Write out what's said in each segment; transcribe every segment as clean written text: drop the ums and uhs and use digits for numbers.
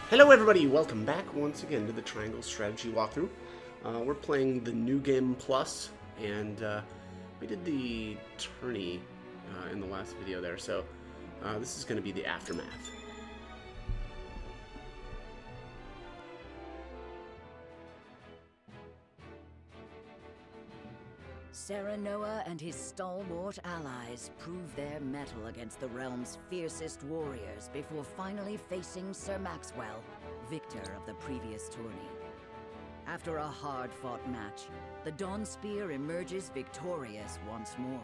Hello everybody, welcome back once again to the Triangle Strategy Walkthrough. We're playing the New Game Plus, and we did the tourney in the last video there, so this is going to be the aftermath. Serenoa and his stalwart allies prove their mettle against the realm's fiercest warriors before finally facing Sir Maxwell, victor of the previous tourney. After a hard-fought match, the Dawnspear emerges victorious once more.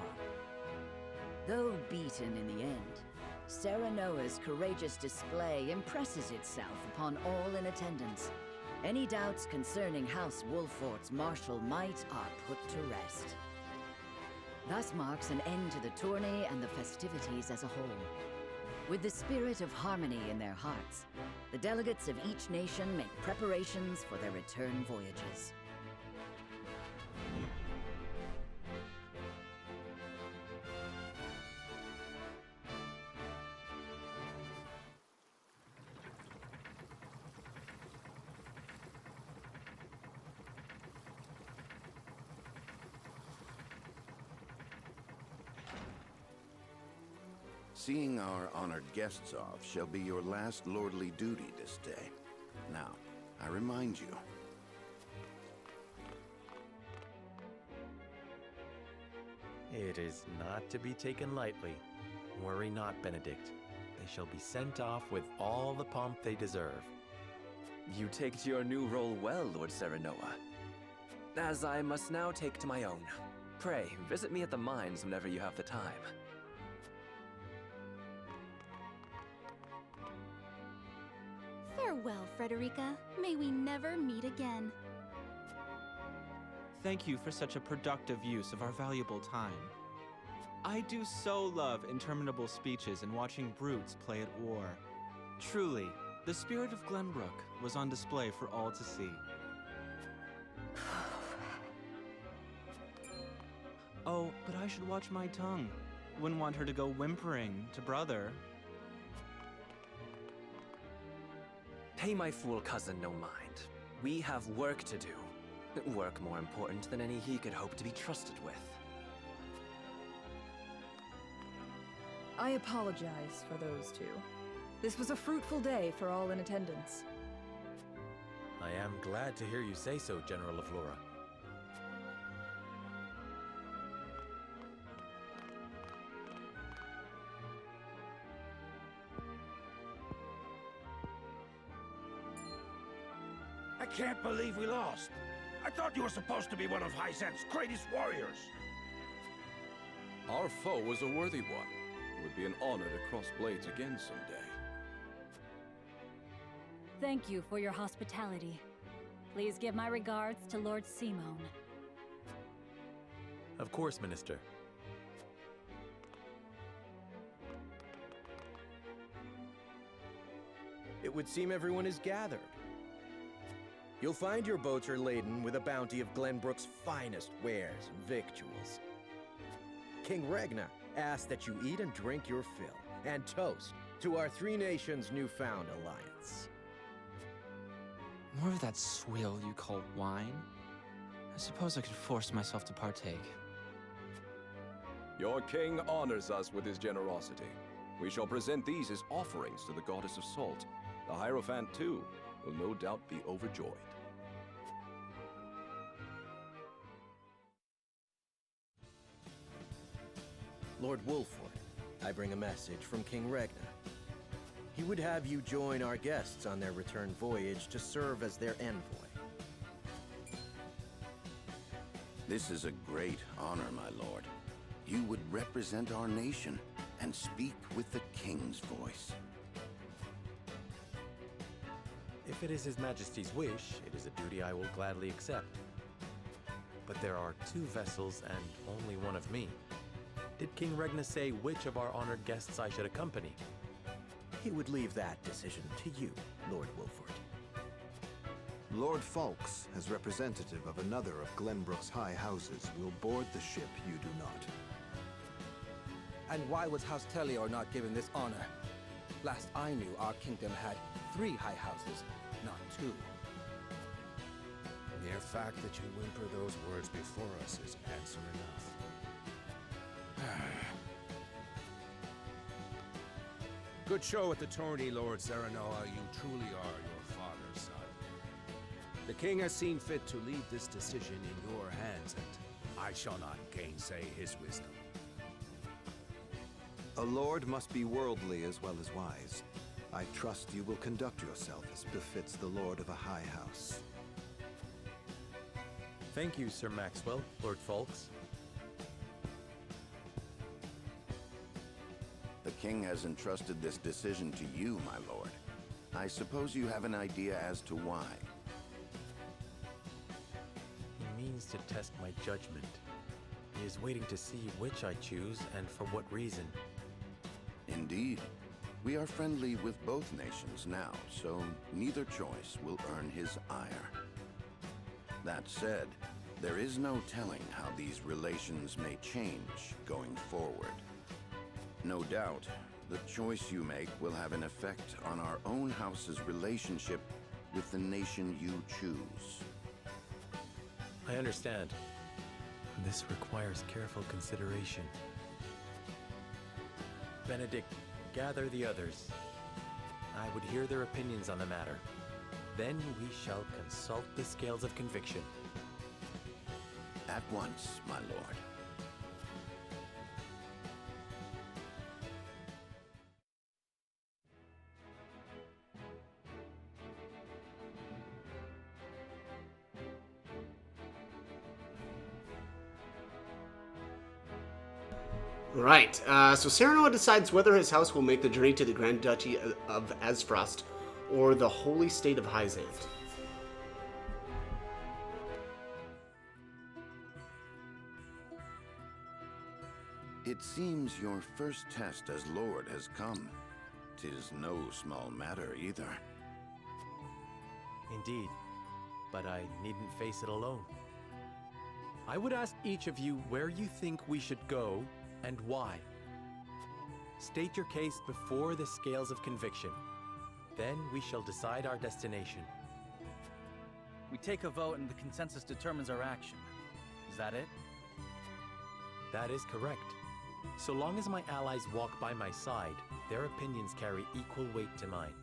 Though beaten in the end, Serenoa's courageous display impresses itself upon all in attendance. Any doubts concerning House Wolfort's martial might are put to rest. Thus marks an end to the tourney and the festivities as a whole. With the spirit of harmony in their hearts, the delegates of each nation make preparations for their return voyages. Seeing our honored guests off shall be your last lordly duty this day. Now, I remind you. It is not to be taken lightly. Worry not, Benedict. They shall be sent off with all the pomp they deserve. You take to your new role well, Lord Serenoa. As I must now take to my own. Pray, visit me at the mines whenever you have the time. Farewell, Frederica. May we never meet again. Thank you for such a productive use of our valuable time. I do so love interminable speeches and watching brutes play at war. Truly, the spirit of Glenbrook was on display for all to see. Oh, but I should watch my tongue. Wouldn't want her to go whimpering to brother. Pay my fool cousin no mind. We have work to do. Work more important than any he could hope to be trusted with. I apologize for those two. This was a fruitful day for all in attendance. I am glad to hear you say so, General of Flora. I can't believe we lost. I thought you were supposed to be one of Hyzant's greatest warriors. Our foe was a worthy one. It would be an honor to cross blades again someday. Thank you for your hospitality. Please give my regards to Lord Simone. Of course, Minister. It would seem everyone is gathered. You'll find your boats are laden with a bounty of Glenbrook's finest wares and victuals. King Regna asks that you eat and drink your fill, and toast to our three nations' newfound alliance. More of that swill you call wine? I suppose I could force myself to partake. Your king honors us with his generosity. We shall present these as offerings to the goddess of salt. The Hierophant, too, will no doubt be overjoyed. Lord Wolford, I bring a message from King Regna. He would have you join our guests on their return voyage to serve as their envoy. This is a great honor, my lord. You would represent our nation and speak with the king's voice. If it is His Majesty's wish, it is a duty I will gladly accept. But there are two vessels and only one of me. Did King Regna say which of our honored guests I should accompany? He would leave that decision to you, Lord Wolford. Lord Falks, as representative of another of Glenbrook's high houses, will board the ship you do not. And why was House Tellior not given this honor? Last I knew, our kingdom had 3 high houses, not 2. The mere fact that you whimper those words before us is answer enough. Good show at the tourney, Lord Serenoa. You truly are your father's son. The king has seen fit to leave this decision in your hands, and I shall not gainsay his wisdom. A lord must be worldly as well as wise. I trust you will conduct yourself as befits the lord of a high house. Thank you, Sir Maxwell, Lord Folks. The king has entrusted this decision to you, my lord. I suppose you have an idea as to why. He means to test my judgment. He is waiting to see which I choose and for what reason. Indeed. We are friendly with both nations now, so neither choice will earn his ire. That said, there is no telling how these relations may change going forward. No doubt, the choice you make will have an effect on our own house's relationship with the nation you choose. I understand. This requires careful consideration. Benedict, gather the others. I would hear their opinions on the matter. Then we shall consult the scales of conviction. At once, my lord. Right, so Serenoa decides whether his house will make the journey to the Grand Duchy of Azfrost or the Holy State of Hyzant. It seems your first test as Lord has come. 'Tis no small matter either. Indeed, but I needn't face it alone. I would ask each of you where you think we should go and why. State your case before the scales of conviction. Then we shall decide our destination. We take a vote and the consensus determines our action. Is that it? That is correct. So long as my allies walk by my side, their opinions carry equal weight to mine.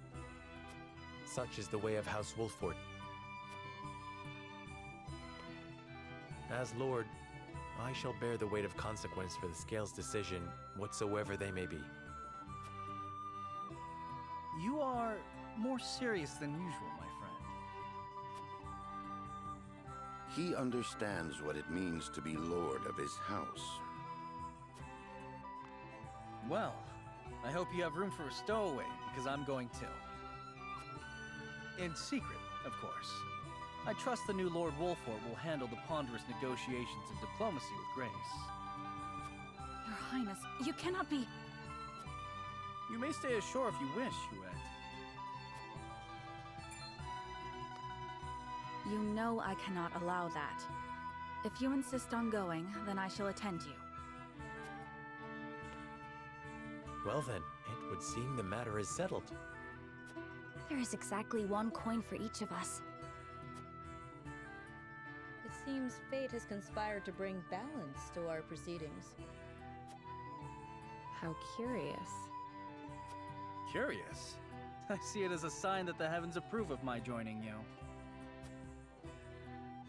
Such is the way of House Wolffort. As Lord, I shall bear the weight of consequence for the Scales' decision, whatsoever they may be. You are more serious than usual, my friend. He understands what it means to be Lord of his house. Well, I hope you have room for a stowaway, because I'm going to. In secret, of course. I trust the new Lord Wolffort will handle the ponderous negotiations and diplomacy with grace. Your Highness, you cannot be... You may stay ashore if you wish, Huette. You know I cannot allow that. If you insist on going, then I shall attend you. Well then, it would seem the matter is settled. There is exactly 1 coin for each of us. It seems fate has conspired to bring balance to our proceedings. How curious. Curious? I see it as a sign that the heavens approve of my joining you.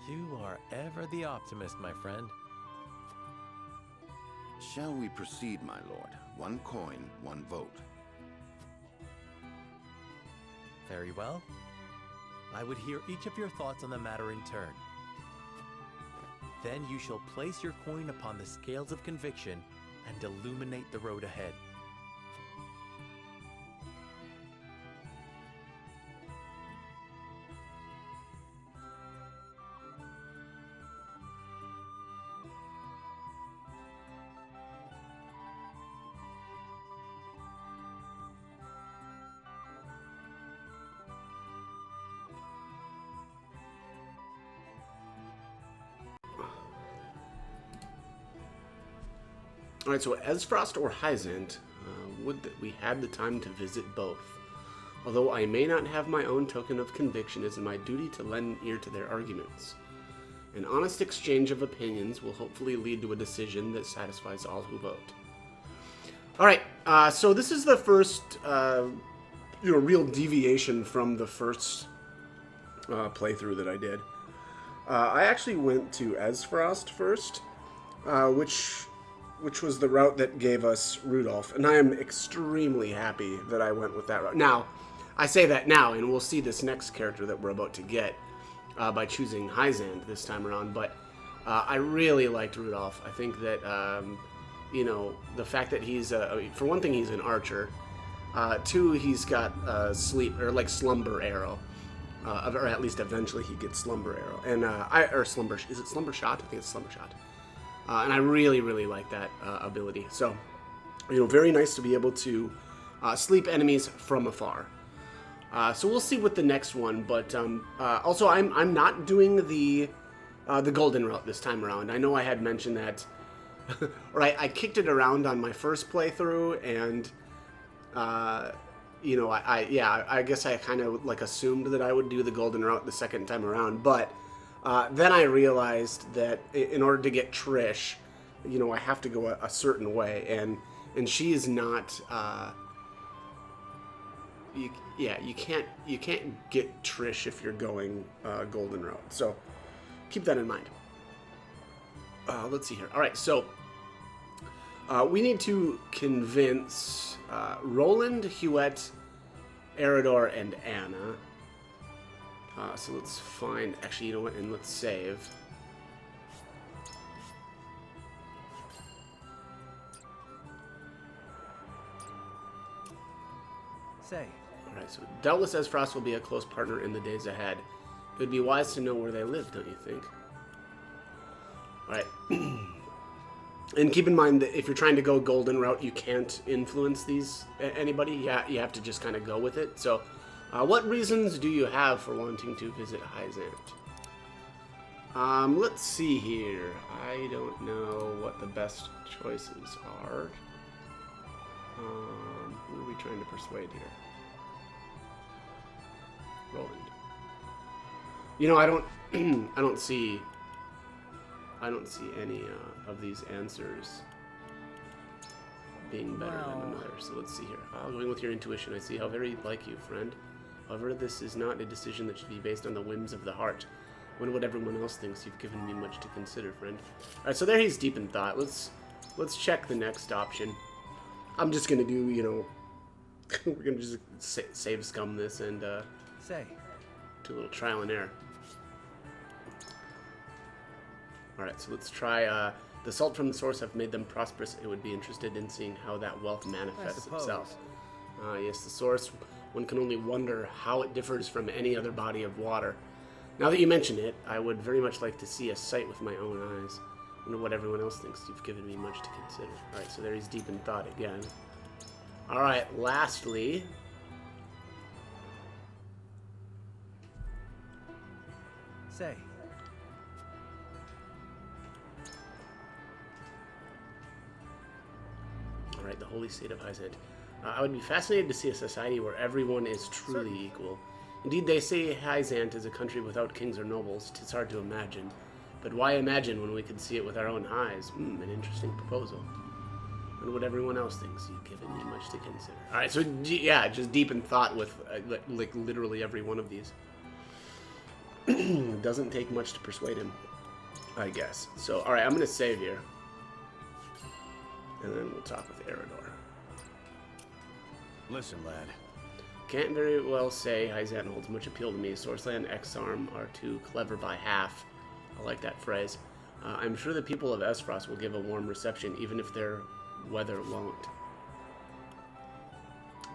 You are ever the optimist, my friend. Shall we proceed, my lord? 1 coin, 1 vote. Very well. I would hear each of your thoughts on the matter in turn. Then you shall place your coin upon the scales of conviction and illuminate the road ahead. Alright, so Azfrost or Hyzant, would that we had the time to visit both. Although I may not have my own token of conviction, it is my duty to lend ear to their arguments. An honest exchange of opinions will hopefully lead to a decision that satisfies all who vote. Alright, so this is the first, real deviation from the first playthrough that I did. I actually went to Esfrost first, which was the route that gave us Rudolph, and I am extremely happy that I went with that route. Now, I say that now, and we'll see this next character that we're about to get by choosing Hyzand this time around, but I really liked Rudolph. I think that, the fact that he's, for one thing, he's an archer. Two, he's got slumber arrow. Or at least eventually he gets slumber arrow. And, is it slumber shot? I think it's slumber shot. And I really, really like that ability. So, very nice to be able to sleep enemies from afar. So we'll see with the next one, but also I'm not doing the golden route this time around. I know I had mentioned that, or I kicked it around on my first playthrough, and I guess I kind of assumed that I would do the golden route the second time around, but then I realized that in order to get Trish, I have to go a certain way, and she is not. You can't get Trish if you're going golden route. So keep that in mind. Let's see here. All right, so we need to convince Roland, Huette, Eridor, and Anna. So let's find. Actually, you know what? And let's save. Say. Alright, so doubtless Esfrost will be a close partner in the days ahead. It would be wise to know where they live, don't you think? Alright. And keep in mind that if you're trying to go golden route, you can't influence anybody. Yeah, you have to just kind of go with it. So, what reasons do you have for wanting to visit Hyzand? Let's see here. I don't know what the best choices are. Who are we trying to persuade here? Roland. I don't see any of these answers being better than another. So let's see here. Going with your intuition, I see how very like you, friend. However, this is not a decision that should be based on the whims of the heart. Wonder what everyone else thinks. You've given me much to consider, friend. All right, so there he's deep in thought. Let's check the next option. I'm just gonna do, we're gonna just save scum this and do a little trial and error. Alright, so let's try, the salt from the source have made them prosperous. It would be interested in seeing how that wealth manifests itself. Yes, the source, one can only wonder how it differs from any other body of water. Now that you mention it, I would very much like to see a sight with my own eyes. I wonder what everyone else thinks. You've given me much to consider. Alright, so there he's deep in thought again. Alright, lastly... Say. Alright, the holy state of Hyzand. I would be fascinated to see a society where everyone is truly equal. Indeed, they say Hyzand is a country without kings or nobles. 'Tis hard to imagine. But why imagine when we could see it with our own eyes? An interesting proposal. And what everyone else thinks. You've given me much to consider. Alright, so yeah, just deep in thought with literally every one of these. Doesn't take much to persuade him, I guess. So, alright, I'm going to save here. And then we'll talk with Eridor. Listen, lad. Can't very well say Hyzand holds much appeal to me. Sourceland and Exarm are too clever by half. I like that phrase. I'm sure the people of Esfrost will give a warm reception, even if their weather won't.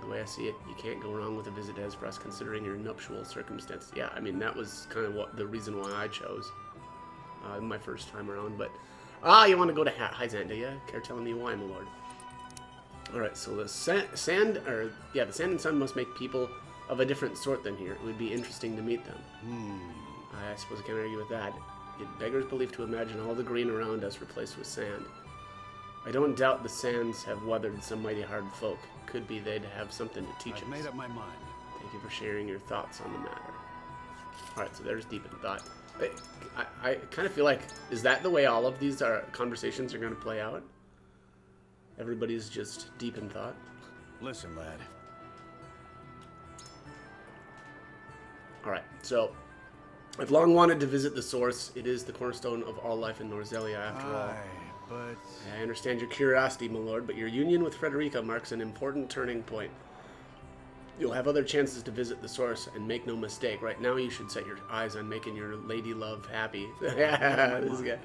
The way I see it, you can't go wrong with a visit to Esfrost considering your nuptial circumstances. Yeah, I mean, that was kind of the reason why I chose my first time around. But, you want to go to Hyzand, do you? Care telling me why, my lord? Alright, so the sand and sun must make people of a different sort than here. It would be interesting to meet them. I suppose I can't argue with that. It beggars belief to imagine all the green around us replaced with sand. I don't doubt the sands have weathered some mighty hard folk. Could be they'd have something to teach us. I've made up my mind. Thank you for sharing your thoughts on the matter. Alright, so there's deep in thought. I kind of feel like, is that the way all of these conversations are going to play out? Everybody's just deep in thought? Listen, lad. Alright, so I've long wanted to visit the source. It is the cornerstone of all life in Norzelia, after all. But I understand your curiosity, my lord, but your union with Frederica marks an important turning point. You'll have other chances to visit the source, and make no mistake, right now you should set your eyes on making your lady love happy. This guy.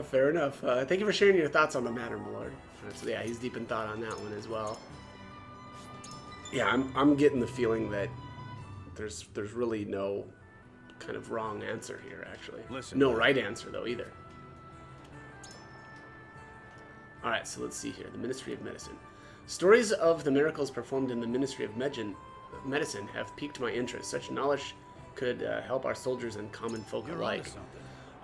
Fair enough. Thank you for sharing your thoughts on the matter, my lord. So yeah, he's deep in thought on that one as well. Yeah, I'm getting the feeling that there's really no kind of wrong answer here, actually. Listen, no right answer, though, either. Alright, so let's see here. The Ministry of Medicine. Stories of the miracles performed in the Ministry of Medicine have piqued my interest. Such knowledge could help our soldiers and common folk alike.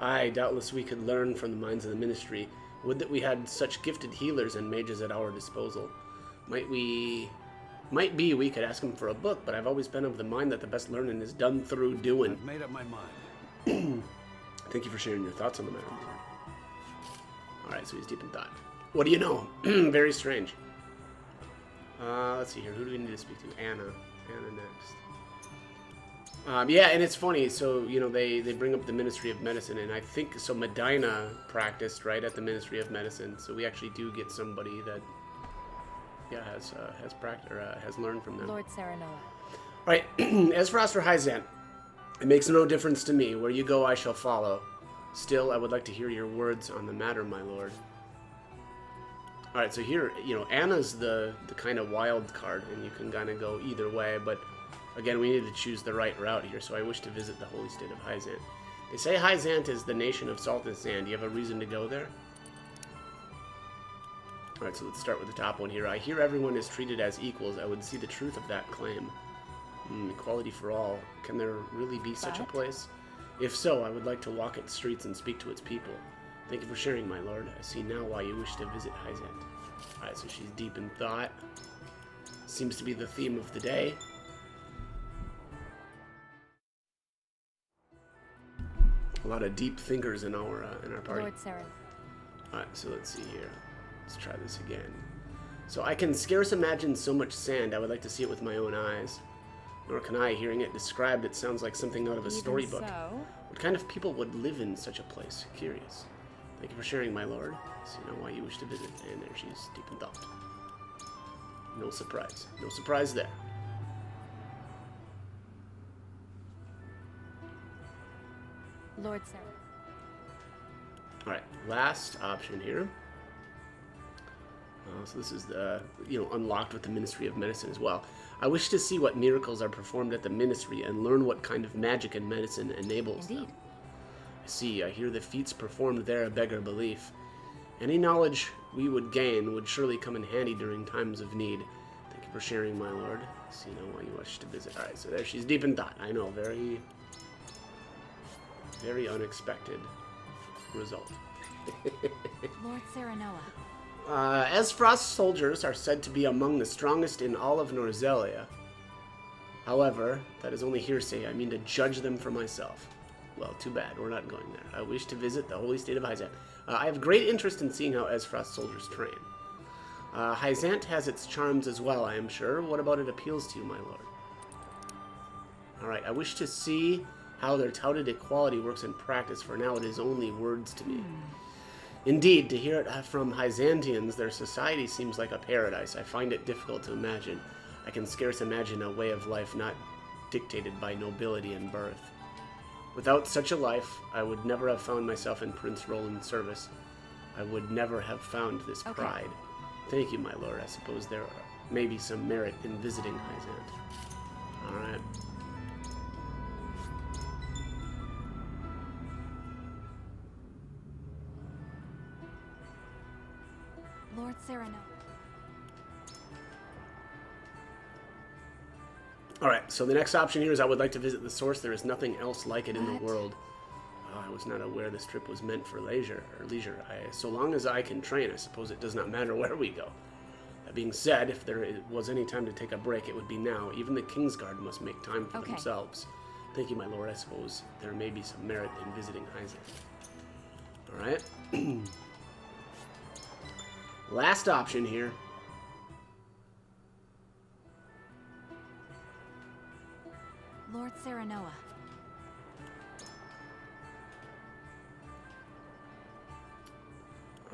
Aye, doubtless we could learn from the minds of the Ministry. Would that we had such gifted healers and mages at our disposal. Might be we could ask them for a book, but I've always been of the mind that the best learning is done through doing. I've made up my mind. Thank you for sharing your thoughts on the matter. Alright, so he's deep in thought. What do you know? Very strange. Let's see here. Who do we need to speak to? Anna. Anna next. Yeah, and it's funny. So, you know, they bring up the Ministry of Medicine, and I think, so Medina practiced, right, at the Ministry of Medicine. So we actually do get somebody that, yeah, has learned from them. Lord Serenoa. Alright, as for Astra Hyzant, it makes no difference to me. Where you go, I shall follow. Still, I would like to hear your words on the matter, my lord. Alright, so here, you know, Anna's the kind of wild card, and you can kind of go either way, but again, we need to choose the right route here, so I wish to visit the holy state of Hyzant. They say Hyzant is the nation of salt and sand. Do you have a reason to go there? Alright, so let's start with the top one here. I hear everyone is treated as equals. I would see the truth of that claim. Equality for all. Can there really be such a place? If so, I would like to walk its streets and speak to its people. Thank you for sharing, my lord. I see now why you wish to visit Hyzant. Alright, so she's deep in thought. Seems to be the theme of the day. A lot of deep thinkers in our party. Lord Saren. Alright, so let's see here. Let's try this again. So I can scarce imagine so much sand. I would like to see it with my own eyes. Nor can I. Hearing it described, it sounds like something out of a storybook. So? What kind of people would live in such a place? Curious. Thank you for sharing, my lord. So you know why you wish to visit. And there she's, deep in thought. No surprise. No surprise there. Lord Saren. Alright, last option here. So this is the, unlocked with the Ministry of Medicine as well. I wish to see what miracles are performed at the Ministry and learn what kind of magic and medicine enables them. I see, I hear the feats performed there beggar belief. Any knowledge we would gain would surely come in handy during times of need. Thank you for sharing, my lord. So you know why you wish to visit. Alright, so there she's deep in thought. I know, very, very unexpected result. Lord Serenoa. As Frost soldiers are said to be among the strongest in all of Norzelia. However, that is only hearsay. I mean to judge them for myself. Well, too bad. We're not going there. I wish to visit the holy state of Hyzant. I have great interest in seeing how Esfrost soldiers train. Hyzant has its charms as well, I am sure. What about it appeals to you, my lord? Alright, I wish to see how their touted equality works in practice. For now, it is only words to me. Indeed, to hear it from Hyzantians, their society seems like a paradise. I find it difficult to imagine. I can scarce imagine a way of life not dictated by nobility and birth. Without such a life, I would never have found myself in Prince Roland's service. I would never have found this pride. Thank you, my lord. I suppose there may be some merit in visiting Hyzant. Alright. Lord Serenoa. Alright, so the next option here is I would like to visit the source. There is nothing else like it in the world. I was not aware this trip was meant for leisure. So long as I can train, I suppose it does not matter where we go. That being said, if there was any time to take a break, it would be now. Even the Kingsguard must make time for themselves. Thank you, my lord. I suppose there may be some merit in visiting Hyzant. Alright. Last option here. Lord Serenoa.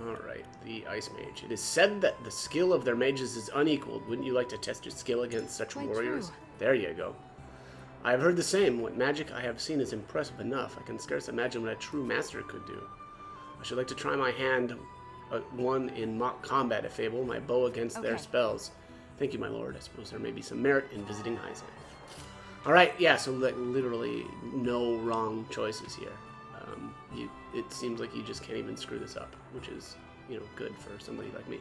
Alright, the Ice Mage. It is said that the skill of their mages is unequaled. Wouldn't you like to test your skill against such warriors? True. There you go. I have heard the same. What magic I have seen is impressive enough. I can scarce imagine what a true master could do. I should like to try my hand one in mock combat, if able, my bow against their spells. Thank you, my lord. I suppose there may be some merit in visiting Hyzant. Alright, yeah, so literally no wrong choices here. It seems like you just can't even screw this up, which is, good for somebody like me.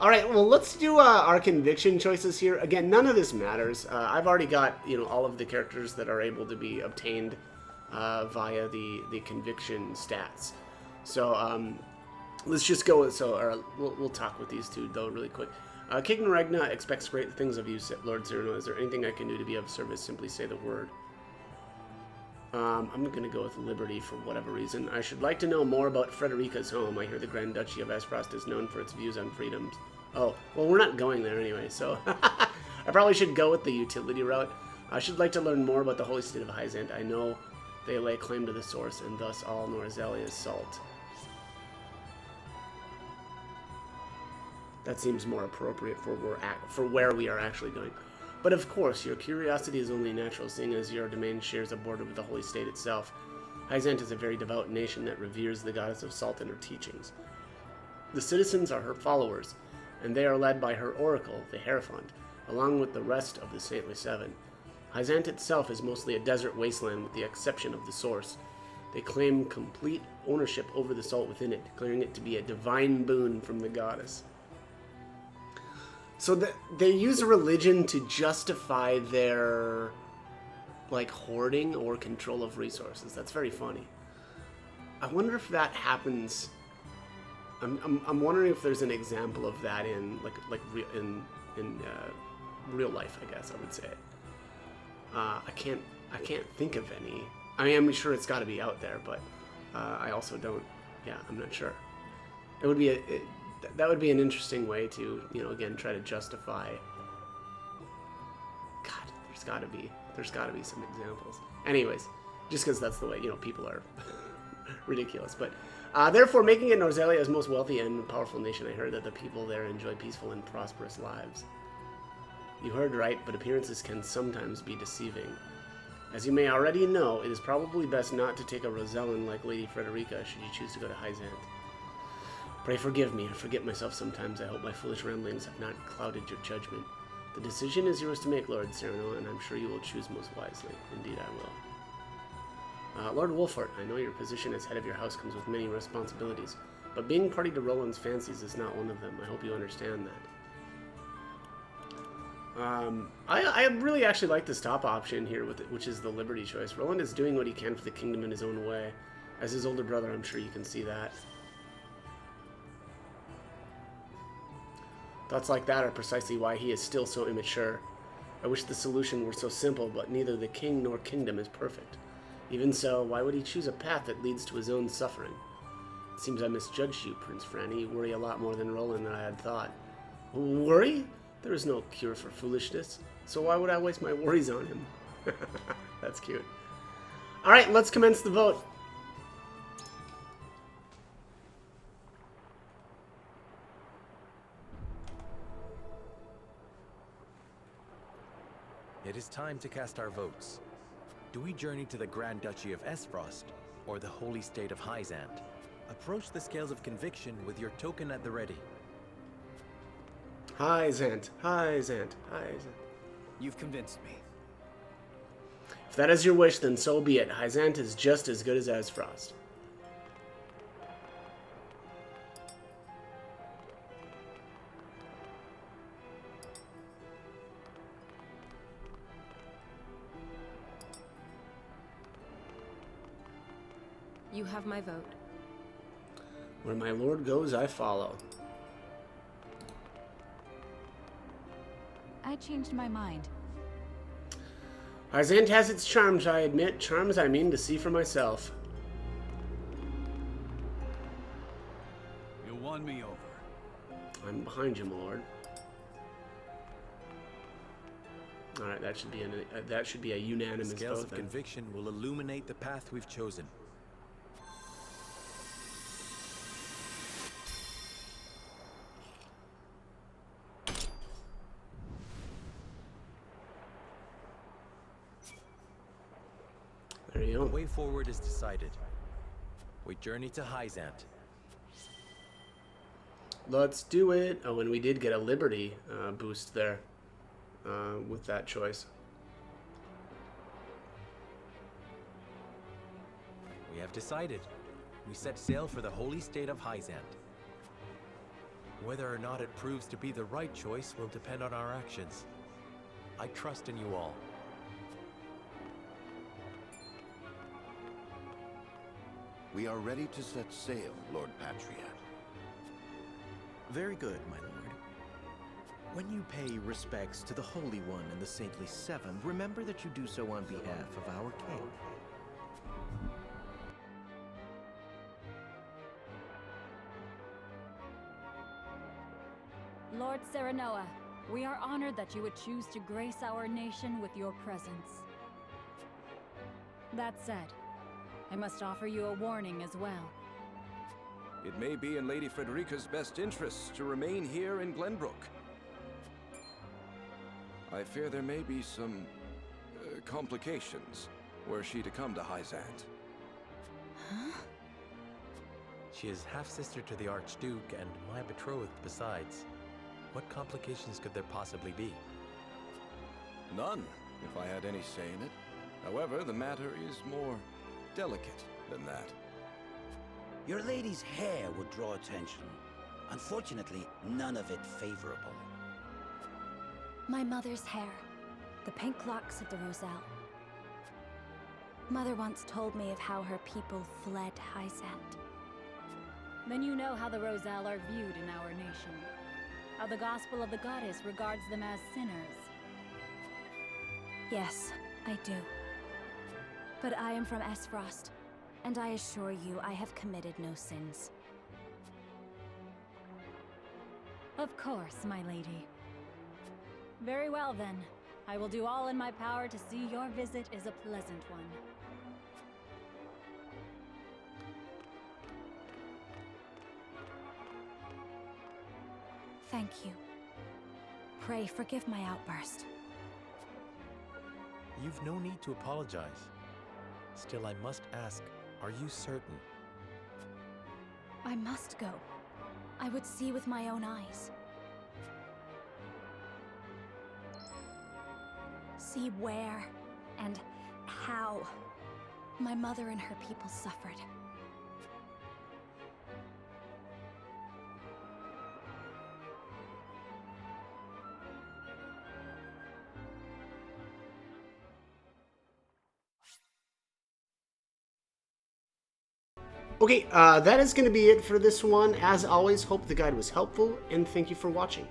Alright, well, let's do our conviction choices here. Again, none of this matters. I've already got, all of the characters that are able to be obtained via the conviction stats. So, let's just go with, we'll talk with these two, though, really quick. King Regna expects great things of you, Lord Cyrano. Is there anything I can do to be of service? Simply say the word. I'm going to go with Liberty for whatever reason. I should like to know more about Frederica's home. I hear the Grand Duchy of Esfrost is known for its views on freedoms. Oh, well, we're not going there anyway, so I probably should go with the utility route. I should like to learn more about the holy state of Hyzant. I know they lay claim to the source, and thus all Norzelia's salt. That seems more appropriate for where we are actually going. But of course, your curiosity is only natural, seeing as your domain shares a border with the holy state itself. Hyzant is a very devout nation that reveres the goddess of salt and her teachings. The citizens are her followers, and they are led by her oracle, the Hierophant, along with the rest of the Saintly Seven. Hyzant itself is mostly a desert wasteland with the exception of the source. They claim complete ownership over the salt within it, declaring it to be a divine boon from the goddess. So they use religion to justify their, hoarding or control of resources. That's very funny. I wonder if that happens. I'm wondering if there's an example of that in real life. I guess I would say. I can't think of any. I mean, I'm sure it's got to be out there, but I also don't. Yeah, I'm not sure. It would be that would be an interesting way to, again, try to justify. God, there's got to be some examples. Anyways, just because that's the way, people are ridiculous. But therefore, making it Norzelia's most wealthy and powerful nation, I heard that the people there enjoy peaceful and prosperous lives. You heard right, but appearances can sometimes be deceiving. As you may already know, it is probably best not to take a Rosellan like Lady Frederica should you choose to go to Hyzant. Pray forgive me, I forget myself sometimes. I hope my foolish ramblings have not clouded your judgment. The decision is yours to make, Lord Cyrano, and I'm sure you will choose most wisely. Indeed I will. Lord Wolfhart, I know your position as head of your house comes with many responsibilities, but being party to Roland's fancies is not one of them. I hope you understand that. I really actually like this top option here, which is the Liberty choice. Roland is doing what he can for the kingdom in his own way. As his older brother, I'm sure you can see that. Thoughts like that are precisely why he is still so immature. I wish the solution were so simple, but neither the king nor kingdom is perfect. Even so, why would he choose a path that leads to his own suffering? It seems I misjudged you, Prince Franny. You worry a lot more than Roland than I had thought. Worry? There is no cure for foolishness, so why would I waste my worries on him? That's cute. Alright, let's commence the vote. It is time to cast our votes. Do we journey to the Grand Duchy of Esfrost, or the holy state of Hyzant? Approach the scales of conviction with your token at the ready. Hyzant, Hyzant, Hyzant. You've convinced me. If that is your wish, then so be it. Hyzant is just as good as Esfrost. You have my vote. Where my lord goes, I follow. I changed my mind. Hyzant has its charms, I admit. Charms I mean to see for myself. You won me over. I'm behind you, my lord. All right, that should be a unanimous The scales vote of then. conviction will illuminate the path we've chosen. There you go. The way forward is decided. We journey to Hyzant. Let's do it. Oh, and we did get a liberty boost there with that choice. We have decided. We set sail for the holy state of Hyzant. Whether or not it proves to be the right choice will depend on our actions. I trust in you all. We are ready to set sail, Lord Patriot. Very good, my lord. When you pay respects to the Holy One and the Saintly Seven, remember that you do so on behalf of our king. Lord Serenoa, we are honored that you would choose to grace our nation with your presence. That said, I must offer you a warning as well. It may be in Lady Frederica's best interests to remain here in Glenbrook. I fear there may be some complications were she to come to Hyzant. Huh? She is half-sister to the Archduke and my betrothed besides. What complications could there possibly be? None, if I had any say in it. However, the matter is more delicate than that. Your lady's hair would draw attention. Unfortunately, none of it favorable. My mother's hair. The pink locks of the Roselle. Mother once told me of how her people fled Hyzant. Then you know how the Roselle are viewed in our nation. How the gospel of the goddess regards them as sinners. Yes, I do. But I am from Esfrost, and I assure you I have committed no sins. Of course, my lady. Very well then. I will do all in my power to see your visit is a pleasant one. Thank you. Pray forgive my outburst. You've no need to apologize. Still, I must ask, are you certain? I must go. I would see with my own eyes. See where and how my mother and her people suffered. Okay, that is going to be it for this one. As always, hope the guide was helpful, and thank you for watching.